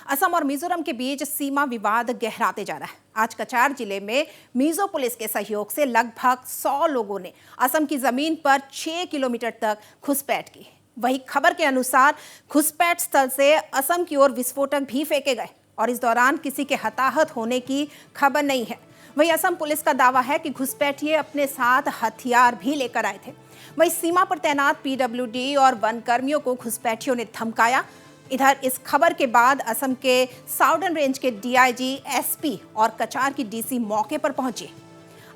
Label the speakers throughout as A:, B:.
A: असम और मिजोरम के बीच सीमा विवाद गहराते जा रहा है। आज कचार जिले में मिजो पुलिस के सहयोग से लगभग 100 लोगों ने असम की जमीन पर 6 किलोमीटर तक घुसपैठ की। वही खबर के अनुसार घुसपैठ स्थल से असम की ओर विस्फोटक भी फेंके गए और इस दौरान किसी के हताहत होने की खबर नहीं है। वही असम पुलिस का दावा है कि घुसपैठिए अपने साथ हथियार भी लेकर आए थे। वही सीमा पर तैनात पीडब्ल्यूडी और वन कर्मियों को घुसपैठियों ने धमकाया। इधर इस खबर के बाद असम के साउदर्न रेंज के डीआईजी, एसपी और कचार की डीसी मौके पर पहुंचे।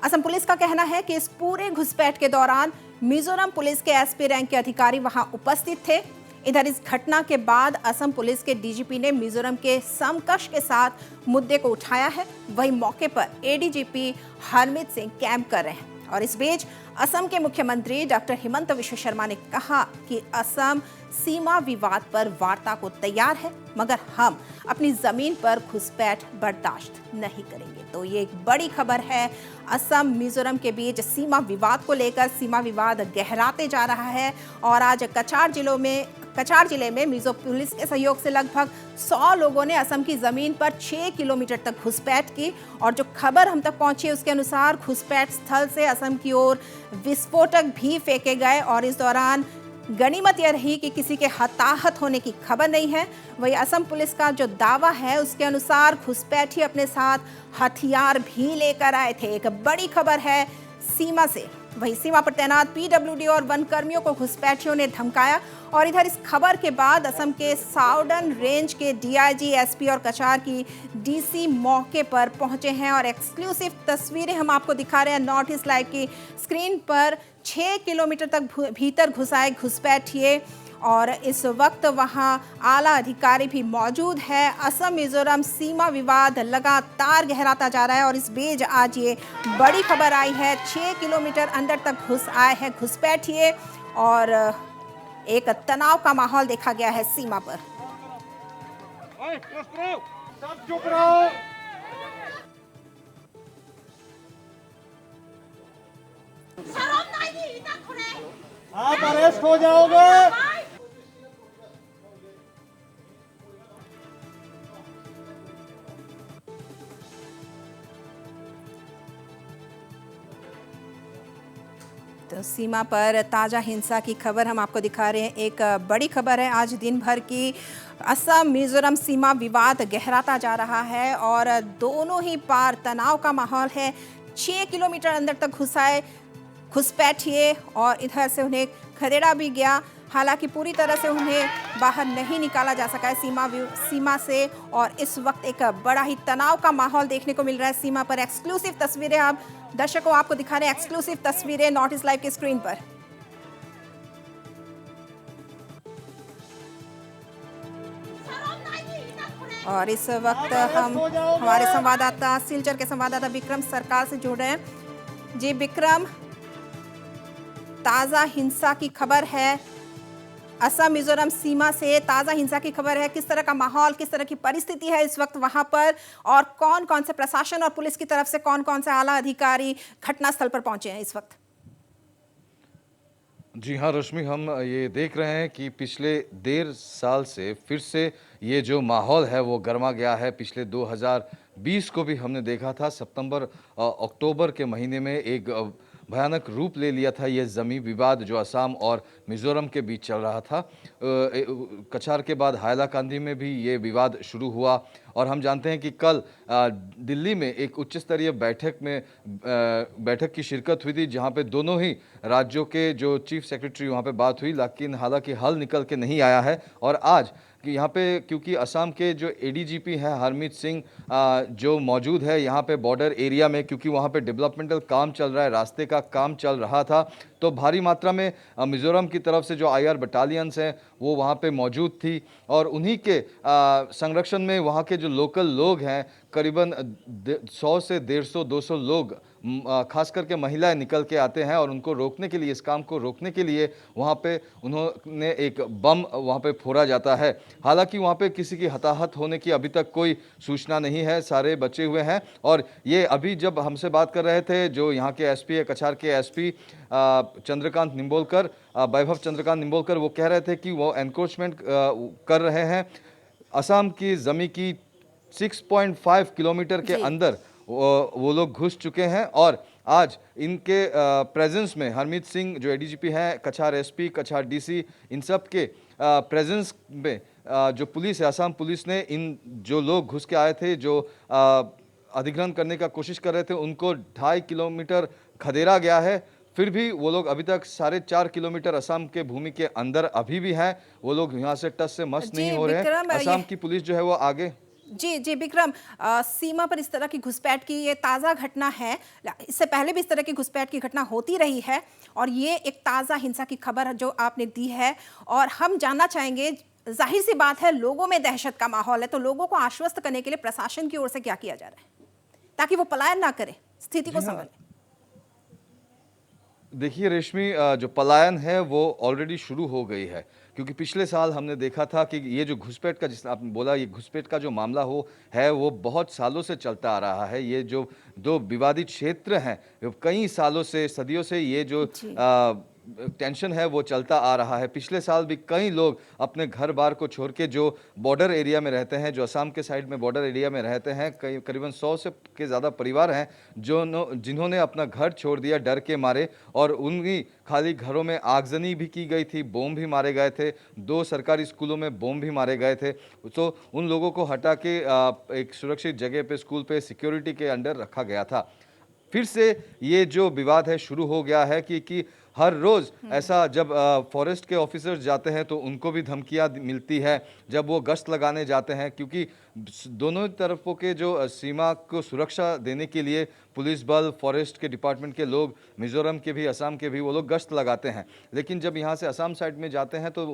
A: असम पुलिस का कहना है कि इस पूरे घुसपैठ के दौरान मिजोरम पुलिस के एसपी रैंक के अधिकारी वहां उपस्थित थे। इधर इस घटना के बाद असम पुलिस के डीजीपी ने मिजोरम के समकक्ष के साथ मुद्दे को उठाया है। वहीं मौके पर एडीजीपी हरमीत सिंह कैंप कर रहे हैं। और इस बीच असम के मुख्यमंत्री डॉक्टर हिमंत विश्व शर्मा ने कहा कि असम सीमा विवाद पर वार्ता को तैयार है, मगर हम अपनी जमीन पर घुसपैठ बर्दाश्त नहीं करेंगे। तो ये एक बड़ी खबर है। असम मिजोरम के बीच सीमा विवाद को लेकर सीमा विवाद गहराते जा रहा है और आज कचार जिले में मिजो पुलिस के सहयोग से लगभग 100 लोगों ने असम की जमीन पर 6 किलोमीटर तक घुसपैठ की और जो खबर हम तक पहुंची उसके अनुसार घुसपैठ स्थल से असम की ओर विस्फोटक भी फेंके गए और इस दौरान गनीमत यह रही कि किसी के हताहत होने की खबर नहीं है। वही असम पुलिस का जो दावा है उसके अनुसार घुसपैठी अपने साथ हथियार भी लेकर आए थे। एक बड़ी खबर है सीमा से। वही सीमा पर तैनात पीडब्ल्यूडी और वन कर्मियों को घुसपैठियों ने धमकाया और इधर इस खबर के बाद असम के साउदर्न रेंज के डीआईजी, एसपी और कचार की डीसी मौके पर पहुंचे हैं और एक्सक्लूसिव तस्वीरें हम आपको दिखा रहे हैं नॉर्थ ईस्ट लाइव की स्क्रीन पर। 6 किलोमीटर तक भीतर घुसाए घुसपैठिए और इस वक्त वहां आला अधिकारी भी मौजूद है। असम मिजोरम सीमा विवाद लगातार गहराता जा रहा है और इस बीच आज ये बड़ी खबर आई है। 6 किलोमीटर अंदर तक घुस आए हैं घुसपैठिए और एक तनाव का माहौल देखा गया है सीमा पर।
B: सब चुप रहो। आप अरेस्ट हो जाओगे।
A: तो सीमा पर ताज़ा हिंसा की खबर हम आपको दिखा रहे हैं। एक बड़ी खबर है आज दिन भर की। असम मिजोरम सीमा विवाद गहराता जा रहा है और दोनों ही पार तनाव का माहौल है। 6 किलोमीटर अंदर तक घुसपैठिए और इधर से उन्हें खदेड़ा भी गया। हालांकि पूरी तरह से उन्हें बाहर नहीं निकाला जा सका है सीमा से और इस वक्त एक बड़ा ही तनाव का माहौल देखने को मिल रहा है सीमा पर। एक्सक्लूसिव तस्वीरें आप दर्शकों आपको दिखा रहे हैं, एक्सक्लूसिव तस्वीरें नॉर्थ ईस्ट लाइव की स्क्रीन पर। और इस वक्त हम हमारे संवाददाता सिलचर के संवाददाता विक्रम सरकार से जुड़ रहे हैं। जी विक्रम, ताज़ा हिंसा की खबर है असम मिजोरम सीमा से, ताज़ा हिंसा की खबर है। किस तरह का माहौल, किस तरह की परिस्थिति है इस वक्त वहां पर और कौन कौन से प्रशासन और पुलिस की तरफ से कौन कौन से आला अधिकारी घटनास्थल पर पहुंचे हैं इस वक्त?
C: जी हाँ रश्मि, हम ये देख रहे हैं कि पिछले 1.5 साल से फिर से ये जो माहौल है वो गर्मा गया है। पिछले 2020 को भी हमने देखा था, सितंबर अक्टूबर के महीने में एक भयानक रूप ले लिया था ये ज़मीन विवाद जो असम और मिज़ोरम के बीच चल रहा था। कछार के बाद हाइलाकांदी में भी ये विवाद शुरू हुआ और हम जानते हैं कि कल दिल्ली में एक उच्च स्तरीय बैठक की शिरकत हुई थी जहां पे दोनों ही राज्यों के जो चीफ सेक्रेटरी वहां पे बात हुई, लेकिन हालांकि हल निकल के नहीं आया है। और आज कि यहाँ पे क्योंकि असम के जो एडीजीपी हैं हरमीत सिंह जो मौजूद है यहाँ पे बॉर्डर एरिया में, क्योंकि वहाँ पे डेवलपमेंटल काम चल रहा है, रास्ते का काम चल रहा था, तो भारी मात्रा में मिज़ोरम की तरफ से जो आईआर बटालियंस हैं वो वहाँ पे मौजूद थी और उन्हीं के संरक्षण में वहाँ के जो लोकल लोग हैं करीबन 100 से 150-200 लोग खास करके महिलाएं निकल के आते हैं और उनको रोकने के लिए, इस काम को रोकने के लिए वहाँ पे उन्होंने एक बम वहाँ पे फोड़ा जाता है। हालांकि वहाँ पे किसी की हताहत होने की अभी तक कोई सूचना नहीं है, सारे बचे हुए हैं। और ये अभी जब हमसे बात कर रहे थे जो यहाँ के एसपी है, कछार के एसपी चंद्रकांत निम्बोलकर, वैभव चंद्रकांत निम्बोलकर, वो कह रहे थे कि वो एनक्रोचमेंट कर रहे हैं। असम की ज़मीन की 6.5 किलोमीटर के
A: जी।
C: अंदर वो लोग घुस चुके हैं और आज इनके प्रेजेंस में हरमीत सिंह जो एडीजीपी हैं, कछार एसपी, कछार डीसी, इन सब के प्रेजेंस में जो पुलिस है, असम पुलिस ने इन जो लोग घुस के आए थे, जो अधिग्रहण करने का कोशिश कर रहे थे, उनको 2.5 किलोमीटर खदेड़ा गया है। फिर भी वो लोग अभी तक 4.5 किलोमीटर असम के भूमि के अंदर अभी भी हैं। वो लोग यहाँ से टस से मस
A: जी
C: नहीं हो रहे हैं।
A: विक्रम,
C: असम की पुलिस जो है वो आगे
A: जी विक्रम, सीमा पर इस तरह की घुसपैठ की ये ताज़ा घटना है। इससे पहले भी इस तरह की घुसपैठ की घटना होती रही है और ये एक ताज़ा हिंसा की खबर जो आपने दी है। और हम जानना चाहेंगे, जाहिर सी बात है लोगों में दहशत का माहौल है, तो लोगों को आश्वस्त करने के लिए प्रशासन की ओर से क्या किया जा रहा है ताकि वो पलायन ना करें, स्थिति को संभालें?
C: देखिए रेशमी, जो पलायन है वो ऑलरेडी शुरू हो गई है, क्योंकि पिछले साल हमने देखा था कि ये जो घुसपैठ का, जिस आपने बोला, ये घुसपैठ का जो मामला वो बहुत सालों से चलता आ रहा है। ये जो दो विवादित क्षेत्र हैं, कई सालों से, सदियों से ये जो
A: जी।
C: टेंशन है वो चलता आ रहा है। पिछले साल भी कई लोग अपने घर बार को छोड़ के, जो बॉर्डर एरिया में रहते हैं, जो असम के साइड में बॉर्डर एरिया में रहते हैं, कई करीबन 100 से के ज़्यादा परिवार हैं जिन्होंने अपना घर छोड़ दिया डर के मारे, और उन्हीं खाली घरों में आगजनी भी की गई थी, बम भी मारे गए थे, 2 सरकारी स्कूलों में बम भी मारे गए थे। तो उन लोगों को हटा के एक सुरक्षित जगह पे, स्कूल पे, सिक्योरिटी के अंडर रखा गया था। फिर से ये जो विवाद है शुरू हो गया है कि हर रोज़ ऐसा, जब फॉरेस्ट के ऑफिसर्स जाते हैं तो उनको भी धमकियां मिलती है, जब वो गश्त लगाने जाते हैं, क्योंकि दोनों तरफों के जो सीमा को सुरक्षा देने के लिए पुलिस बल, फॉरेस्ट के डिपार्टमेंट के लोग, मिज़ोरम के भी, असम के भी, वो लोग गश्त लगाते हैं। लेकिन जब यहाँ से असम साइड में जाते हैं तो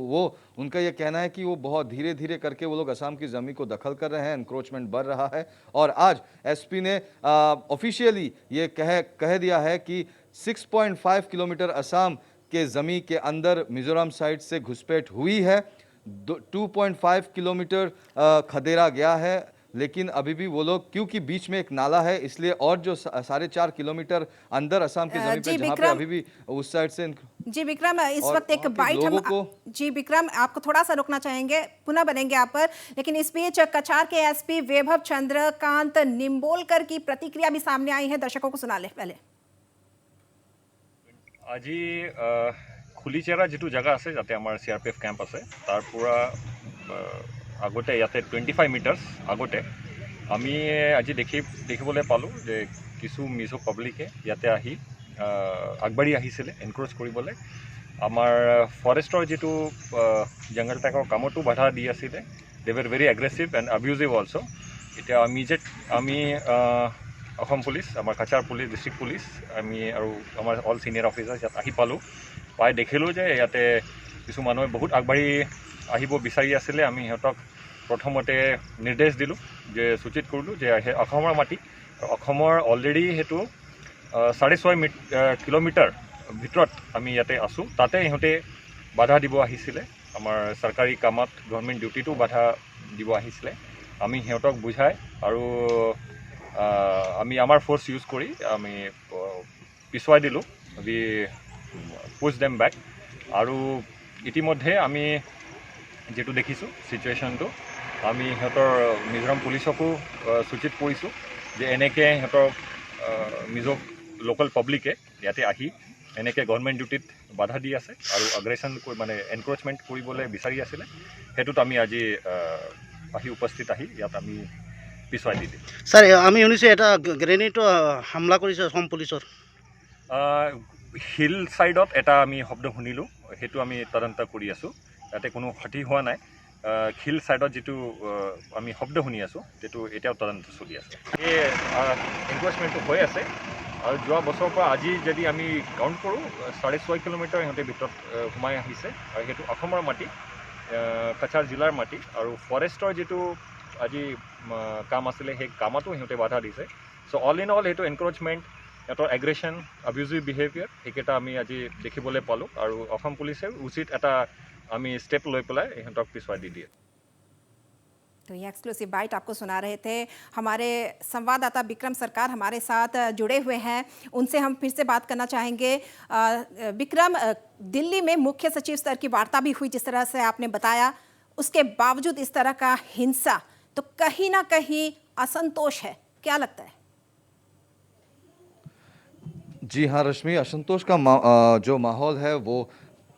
C: उनका ये कहना है कि वो बहुत धीरे धीरे करके वो लोग असम की ज़मीन को दखल कर रहे हैं, एनक्रोचमेंट बढ़ रहा है। और आज एसपी ने ऑफिशियली ये कह दिया है कि 6.5 किलोमीटर असम के ज़मीन के अंदर मिज़ोरम साइड से घुसपैठ हुई है, 2.5 किलोमीटर खदेड़ा गया है। लेकिन अभी भी वो लोग, क्योंकि बीच में एक नाला है, इसलिए, और जो 4.5 किलोमीटर अंदर असम की ज़मीन पे, जहाँ पे अभी भी उस साइड से
A: जी विक्रम, इस
C: और
A: वक्त एक
C: वहाँ के
A: बाइट हम
C: लोगों को
A: जी विक्रम, आपको थोड़ा सा रुकना चाहेंगे, पुनः बनेंगे आप पर। लेकिन इस बीच कछार के एसपी वैभव चंद्रकांत निम्बोलकर की प्रतिक्रिया भी सामने आई है, दर्शकों को सुना ले पहले।
D: আজি খুলিচেৰা যিটো জায়গা আছে, যাতে আমাৰ CRPF কেম্প আছে, তাৰ পৰা আগতে ইয়াতে 25 মিটাৰ্ছ আগতে আমি আজি দেখিবলৈ পালোঁ যে কিছু মিজো পাব্লিকে ইয়াতে আহি আগবাঢ়ি আহিছিলে এনক্ৰোচ কৰিবলৈ। আমাৰ ফৰেষ্টৰ যিটো জংগল ট্ৰেকৰ কামতো বাধা দি আছিলে। দে ৱেৰ ভেৰি এগ্ৰেছিভ এণ্ড আবিউজিভ অলছ'। এতিয়া আমি অসম পুলিচ, আমাৰ কাছাৰ পুলিচ, ডিষ্ট্ৰিক্ট পুলিচ, আমি আৰু আমাৰ অল ছিনিয়ৰ অফিচাৰ্ছ ইয়াত আহি পালোঁ। পাই দেখিলোঁ যে ইয়াতে কিছু মানুহে বহুত আগবাঢ়ি আহিব বিচাৰি আছিলে। আমি সিহঁতক প্ৰথমতে নিৰ্দেশ দিলোঁ, যে সূচিত কৰিলোঁ যে অসমৰ মাটি, অসমৰ অলৰেডি সেইটো 6.5 কিলোমিটাৰ ভিতৰত আমি ইয়াতে আছোঁ। তাতে ইহঁতে বাধা দিব আহিছিলে, আমাৰ চৰকাৰী কামত, গভৰ্ণমেণ্ট ডিউটিটো বাধা দিব আহিছিলে। আমি সিহঁতক বুজাই আৰু আমি আমাৰ ফ'ৰ্চ ইউজ কৰি আমি পিছুৱাই দিলোঁ, উই পুছ দেম বেক। আৰু ইতিমধ্যে আমি যেটো দেখিছোঁ চিটুৱেশ্যনটো, আমি সিহঁতৰ মিজোৰাম পুলিচকো সূচিত কৰিছোঁ যে এনেকৈ সিহঁতৰ মিজো লোকেল পাব্লিকে ইয়াতে আহি এনেকৈ গভৰ্ণমেণ্ট ডিউটিত বাধা দি আছে আৰু আগ্ৰেশ্যন মানে এনক্ৰোচমেণ্ট কৰিবলৈ বিচাৰি আছিলে। সেইটোত আমি আজি আহি উপস্থিত আহি ইয়াত আমি পিছুৱাই দি দিম।
E: স্যার, আমি শুনিছোঁ এটা গ্ৰেনেডো হামলা কৰিছে অসম পুলিচৰ।
D: হিল ছাইডত এটা আমি শব্দ শুনিলোঁ, সেইটো আমি তদন্ত কৰি আছোঁ। ইয়াতে কোনো ক্ষতি হোৱা নাই। হিল ছাইডত যিটো আমি শব্দ শুনি আছোঁ, সেইটো এতিয়াও তদন্ত চলি আছে। এই এনক্ৰোচমেণ্টটো হৈ আছে আৰু যোৱা বছৰৰ পৰা আজি যদি আমি কাউণ্ট কৰোঁ, 6.5 কিলোমিটাৰ ইহঁতে ভিতৰত সোমাই আহিছে। আৰু সেইটো অসমৰ মাটি, কাছাৰ জিলাৰ মাটি, আৰু ফৰেষ্টৰ যিটো আজি কাম আছিলে, সেই কামতো সিহঁতে বাধা দিছে। চ' অল ইন অল সেইটো এনক্ৰোচমেণ্ট, সিহঁতৰ এগ্ৰেশ্যন, আবিউজিভ বিহেভিয়াৰ, সেইকেইটা আমি আজি দেখিবলৈ পালোঁ। আৰু অসম পুলিচে উচিত এটা আমি ষ্টেপ লৈ পেলাই ইহঁতক পিছুৱাই দি দিয়ে।
A: तो ये एक्सक्लूसिव बाइट आपको सुना रहे थे हमारे संवाददाता विक्रम सरकार हमारे साथ जुड़े हुए हैं, उनसे हम फिर से बात करना चाहेंगे। विक्रम, दिल्ली में मुख्य सचिव स्तर की वार्ता भी हुई, जिस तरह से आपने बताया, उसके बावजूद इस तरह का हिंसा, तो कहीं ना कहीं असंतोष है, क्या लगता है?
C: जी हाँ रश्मि, असंतोष का जो माहौल है वो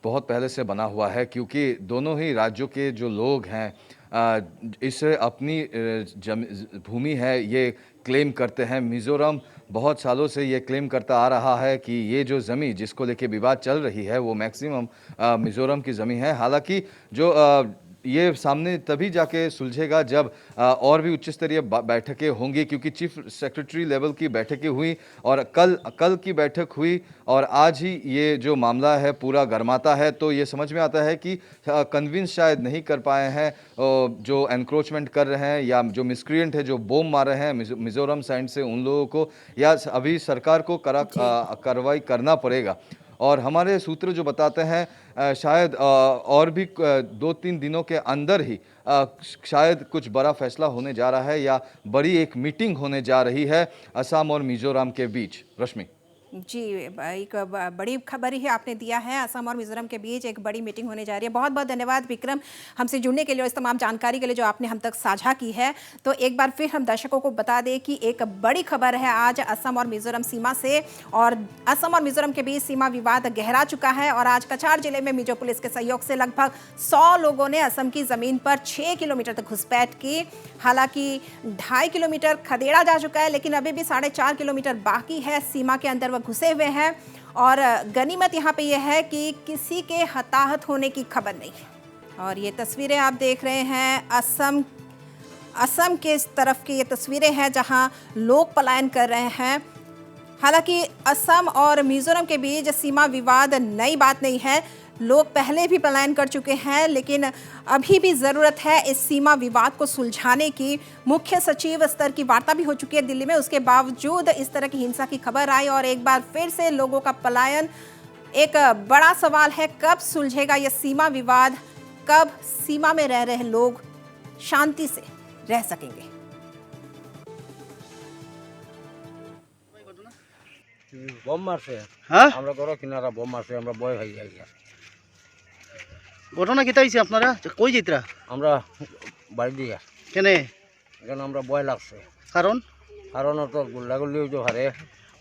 C: बहुत पहले से बना हुआ है, क्योंकि दोनों ही राज्यों के जो लोग हैं इसे अपनी भूमि है ये क्लेम करते हैं। मिज़ोरम बहुत सालों से ये क्लेम करता आ रहा है कि ये जो ज़मीन जिसको लेके विवाद चल रही है वो मैक्सिमम मिज़ोरम की ज़मीन है। हालांकि जो ये सामने तभी जाके सुलझेगा जब और भी उच्च स्तरीय बैठकें होंगी, क्योंकि चीफ सेक्रेटरी लेवल की बैठकें हुई और कल की बैठक हुई और आज ही ये जो मामला है पूरा गरमाता है। तो ये समझ में आता है कि कन्विंस शायद नहीं कर पाए हैं जो एनक्रोचमेंट कर रहे हैं या जो मिसक्रिएंट है जो बॉम्ब मार रहे हैं मिज़ोरम साइड से उन लोगों को, या अभी सरकार को कार्रवाई करना पड़ेगा। और हमारे सूत्र जो बताते हैं शायद और भी 2-3 दिनों के अंदर ही शायद कुछ बड़ा फैसला होने जा रहा है या बड़ी एक मीटिंग होने जा रही है असम और मिजोरम के बीच। रश्मि
A: जी, एक बड़ी खबर ही आपने दिया है, असम और मिजोरम के बीच एक बड़ी मीटिंग होने जा रही है। बहुत बहुत धन्यवाद विक्रम हमसे जुड़ने के लिए और इस तमाम जानकारी के लिए जो आपने हम तक साझा की है। तो एक बार फिर हम दर्शकों को बता दें कि एक बड़ी खबर है आज असम और मिजोरम सीमा से, और असम और मिजोरम के बीच सीमा विवाद गहरा चुका है और आज कछार जिले में मिजो पुलिस के सहयोग से लगभग 100 लोगों ने असम की ज़मीन पर 6 किलोमीटर तक घुसपैठ की। हालांकि 2.5 किलोमीटर खदेड़ा जा चुका है, लेकिन अभी भी 4.5 किलोमीटर बाकी है। सीमा के अंदर घुसे हुए हैं और गनीमत यहाँ पे यह है कि किसी के हताहत होने की खबर नहीं। और ये तस्वीरें आप देख रहे हैं असम के इस तरफ की ये तस्वीरें हैं जहाँ लोग पलायन कर रहे हैं। हालांकि असम और मिजोरम के बीच सीमा विवाद नई बात नहीं है, लोग पहले भी पलायन कर चुके हैं, लेकिन अभी भी ज़रूरत है इस सीमा विवाद को सुलझाने की। मुख्य सचिव स्तर की वार्ता भी हो चुकी है दिल्ली में, उसके बावजूद इस तरह की हिंसा की खबर आई और एक बार फिर से लोगों का पलायन। एक बड़ा सवाल है, कब सुलझेगा यह सीमा विवाद, कब सीमा में रह रहे लोग शांति से रह सकेंगे।
F: বোম মারছে
E: হ্যাঁ
F: আমরা ঘর কিনারা বোম মারছে আমরা ভয় হয়ে যাই
E: ঘটনা কেটা হয়েছে আপনারা কই যেতরা
F: আমরা বাড়ি দিয়া
E: কেনে
F: এখানে আমরা ভয় লাগছে
E: কারণ
F: কারণ তো গুল্লাগুলি যে হারে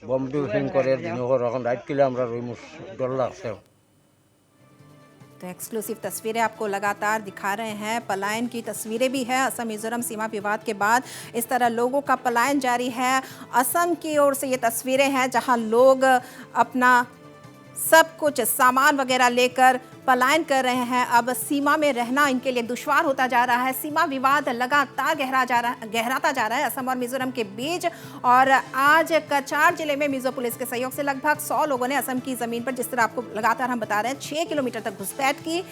F: বোম ডিউশন করে দিনভর এখন রাত কিলে আমরা রইমুস ডর লাগছে।
A: तो एक्सक्लूसिव तस्वीरें आपको लगातार दिखा रहे हैं, पलायन की तस्वीरें भी है। असम मिजोरम सीमा विवाद के बाद इस तरह लोगों का पलायन जारी है। असम की ओर से ये तस्वीरें हैं जहां लोग अपना सब कुछ सामान वगैरह लेकर पलायन कर रहे हैं। अब सीमा में रहना इनके लिए दुश्वार होता जा रहा है। सीमा विवाद लगातार गहराता जा रहा है असम और मिजोरम के बीच। और आज कछार जिले में मिजो पुलिस के सहयोग से लगभग 100 लोगों ने असम की ज़मीन पर, जिस तरह आपको लगातार हम बता रहे हैं, 6 किलोमीटर तक घुसपैठ की।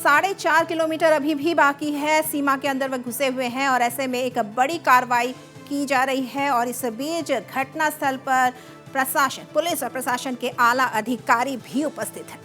A: 4.5 किलोमीटर अभी भी बाकी है, सीमा के अंदर वह घुसे हुए हैं और ऐसे में एक बड़ी कार्रवाई की जा रही है। और इस बीच घटनास्थल पर प्रशासन, पुलिस और प्रशासन के आला अधिकारी भी उपस्थित हैं।